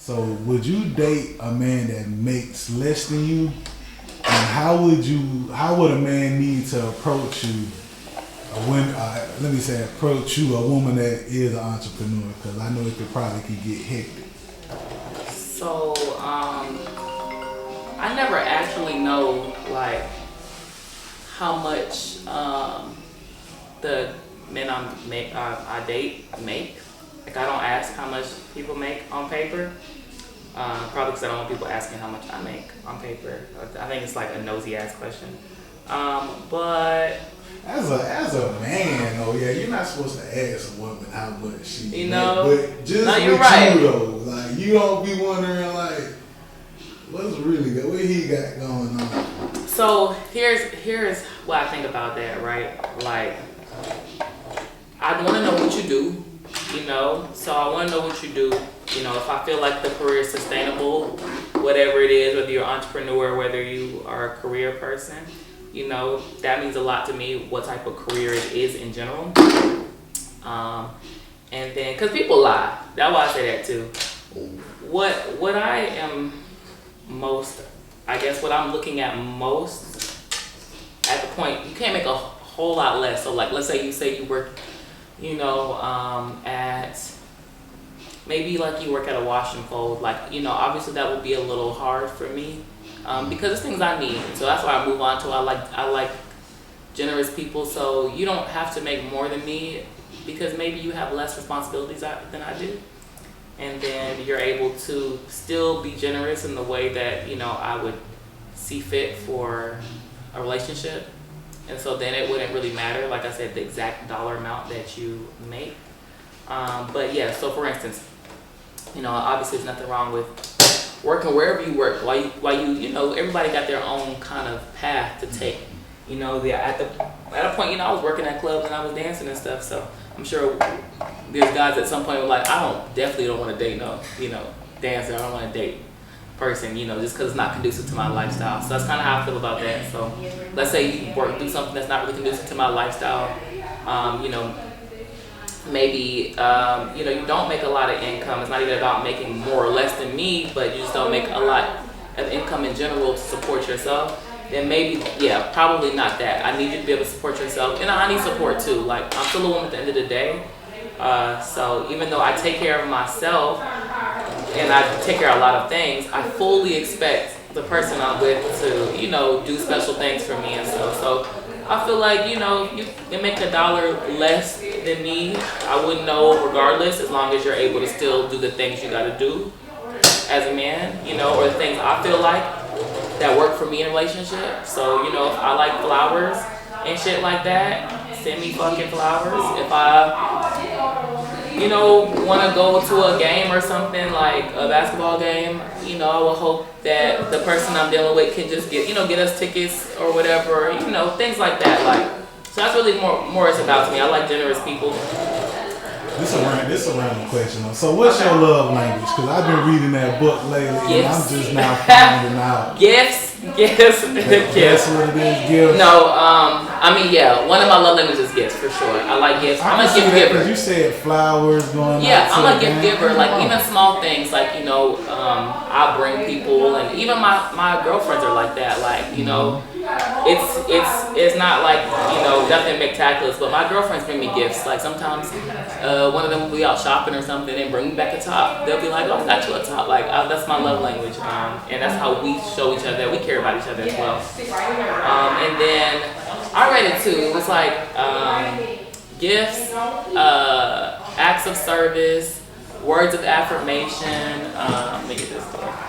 So would you date a man that makes less than you? And how would a man need to approach you? Approach you, a woman that is an entrepreneur, because I know it could get hectic. So, I never actually know like how much the men I date make. Like I don't ask how much people make on paper. Probably because I don't want people asking how much I make on paper. I think it's like a nosy ass question. But as a man, though, yeah, you're not supposed to ask a woman how much she you make. know, but just no, you're with right. you though, like you don't be wondering like what's really good, what he got going on. So here's what I think about that, right? Like I want to know what you do, you know. So I want to know what you do. You know, if I feel like the career is sustainable, whatever it is, whether you're an entrepreneur, whether you are a career person, you know, that means a lot to me, what type of career it is in general. And then, because people lie. That's why I say that too. What I am most, I guess what I'm looking at most, at the point, you can't make a whole lot less. So like, let's say you work, you know, at, maybe like you work at a wash and fold, like, you know, obviously that would be a little hard for me because it's things I need. So that's why I move on to, I like generous people. So you don't have to make more than me because maybe you have less responsibilities than I do. And then you're able to still be generous in the way that, you know, I would see fit for a relationship. And so then it wouldn't really matter, like I said, the exact dollar amount that you make. But yeah, so for instance, you know, obviously there's nothing wrong with working wherever you work. While you know, everybody got their own kind of path to take. You know, at a point, you know, I was working at clubs and I was dancing and stuff. So I'm sure there's guys at some point were like, definitely don't want to date no, you know, dancer. I don't want to date person, you know, just because it's not conducive to my lifestyle. So that's kind of how I feel about that. So let's say you do something that's not really conducive to my lifestyle. You know, maybe you know, you don't make a lot of income. It's not even about making more or less than me, but you just don't make a lot of income in general to support yourself. Then maybe, yeah, probably not that. I need you to be able to support yourself, and I need support too. Like, I'm still a woman at the end of the day. So even though I take care of myself and I take care of a lot of things, I fully expect the person I'm with to, you know, do special things for me and stuff. So I feel like, you know, you make $1 less than me, I wouldn't know regardless, as long as you're able to still do the things you gotta do as a man, you know, or the things I feel like that work for me in a relationship. So, you know, if I like flowers and shit like that, send me fucking flowers. If I, you know, want to go to a game or something, like a basketball game, you know, I will hope that the person I'm dealing with can just get us tickets or whatever, you know, things like that. Like, so that's really more it's about to me. I like generous people. This a random question. So what's your love language? Because I've been reading that book lately, and I'm just now finding out. Gifts. That's what it is, gifts. No, I mean, yeah, one of my love languages is gifts, for sure. I like gifts. I'm a gift giver. Because you said flowers going Yeah, I'm a gift giver. Like, even small things, like, you know, I bring people, and even my girlfriends are like that. Like, you know, it's not like, you know, nothing spectacular, but my girlfriends bring me gifts. Like, sometimes one of them will be out shopping or something and bring me back a top. They'll be like, oh, I got you a top. Like, that's my love language. And that's how we show each other that we care about each other as well. And then I read it too. It was like gifts, acts of service, words of affirmation. Let me get this one.